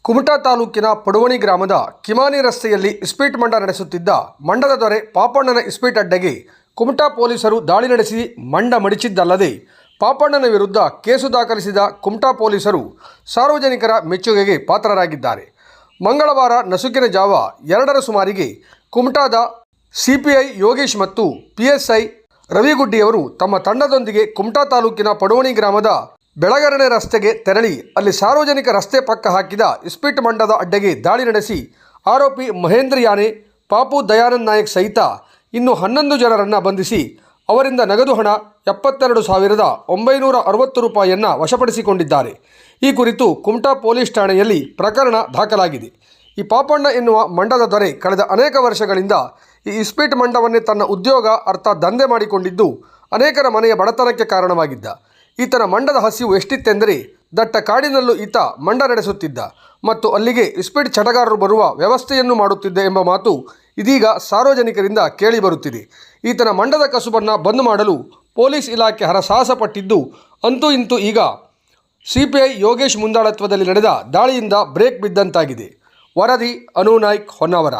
ಕುಮಟಾ ತಾಲೂಕಿನ ಪಡುವಣಿ ಗ್ರಾಮದ ಕಿಮಾನಿ ರಸ್ತೆಯಲ್ಲಿ ಇಸ್ಪೀಟ್ ಮಂಡ ನಡೆಸುತ್ತಿದ್ದ ಮಂಡದ ದೊರೆ ಪಾಪಣ್ಣನ ಇಸ್ಪೀಟ್ ಅಡ್ಡೆಗೆ ಕುಮಟಾ ಪೊಲೀಸರು ದಾಳಿ ನಡೆಸಿ ಮಂಡ ಮಡಿಚಿದ್ದಲ್ಲದೆ ಪಾಪಣ್ಣನ ವಿರುದ್ಧ ಕೇಸು ದಾಖಲಿಸಿದ ಕುಮಟಾ ಪೊಲೀಸರು ಸಾರ್ವಜನಿಕರ ಮೆಚ್ಚುಗೆಗೆ ಪಾತ್ರರಾಗಿದ್ದಾರೆ. ಮಂಗಳವಾರ ನಸುಕಿನ ಜಾವ 2ರ ಸುಮಾರಿಗೆ ಕುಮಟಾದ ಸಿಪಿಐ ಯೋಗೇಶ್ ಮತ್ತು ಪಿಎಸ್ಐ ರವಿಗುಡ್ಡಿಯವರು ತಮ್ಮ ತಂಡದೊಂದಿಗೆ ಕುಮಟಾ ತಾಲೂಕಿನ ಪಡುವಣಿ ಗ್ರಾಮದ ಬೆಳಗರಣೆ ರಸ್ತೆಗೆ ತೆರಳಿ ಅಲ್ಲಿ ಸಾರ್ವಜನಿಕ ರಸ್ತೆ ಪಕ್ಕ ಹಾಕಿದ ಇಸ್ಪೀಟ್ ಮಂಡದ ಅಡ್ಡೆಗೆ ದಾಳಿ ನಡೆಸಿ ಆರೋಪಿ ಮಹೇಂದ್ರ ಯಾನೆ, ಪಾಪು ದಯಾನಂದ್ ನಾಯಕ್ ಸಹಿತ ಇನ್ನು 11 ಜನರನ್ನು ಬಂಧಿಸಿ ಅವರಿಂದ ನಗದು ಹಣ 72,960 ರೂಪಾಯಿಯನ್ನು ವಶಪಡಿಸಿಕೊಂಡಿದ್ದಾರೆ. ಈ ಕುರಿತು ಕುಮಟಾ ಪೊಲೀಸ್ ಠಾಣೆಯಲ್ಲಿ ಪ್ರಕರಣ ದಾಖಲಾಗಿದೆ. ಈ ಪಾಪಣ್ಣ ಎನ್ನುವ ಮಂಡದ ದೊರೆ ಕಳೆದ ಅನೇಕ ವರ್ಷಗಳಿಂದ ಈ ಇಸ್ಪೀಟ್ ಮಂಡವನ್ನೇ ತನ್ನ ಉದ್ಯೋಗ ಅರ್ಥಾತ್ ದಂಧೆ ಮಾಡಿಕೊಂಡಿದ್ದು ಅನೇಕರ ಮನೆಯ ಬಡತನಕ್ಕೆ ಕಾರಣವಾಗಿದ್ದ. ಈತನ ಮಂಡದ ಹಸಿವು ಎಷ್ಟಿತ್ತೆಂದರೆ ದಟ್ಟ ಕಾಡಿನಲ್ಲೂ ಈತ ಮಂಡ ನಡೆಸುತ್ತಿದ್ದ ಮತ್ತು ಅಲ್ಲಿಗೆ ಇಸ್ಪೀಟ್ ಚಟಗಾರರು ಬರುವ ವ್ಯವಸ್ಥೆಯನ್ನು ಮಾಡುತ್ತಿದ್ದ ಎಂಬ ಮಾತು ಇದೀಗ ಸಾರ್ವಜನಿಕರಿಂದ ಕೇಳಿಬರುತ್ತಿದೆ. ಈತನ ಮಂಡದ ಕಸುಬನ್ನು ಬಂದ್ ಮಾಡಲು ಪೊಲೀಸ್ ಇಲಾಖೆ ಹರಸಾಹಸ ಪಟ್ಟಿದ್ದು ಅಂತೂ ಇಂತೂ ಈಗ ಸಿಪಿಐ ಯೋಗೇಶ್ ಮುಂದಾಳತ್ವದಲ್ಲಿ ನಡೆದ ದಾಳಿಯಿಂದ ಬ್ರೇಕ್ ಬಿದ್ದಂತಾಗಿದೆ. ವರದಿ ಅನು ನಾಯ್ಕ್, ಹೊನ್ನಾವರ.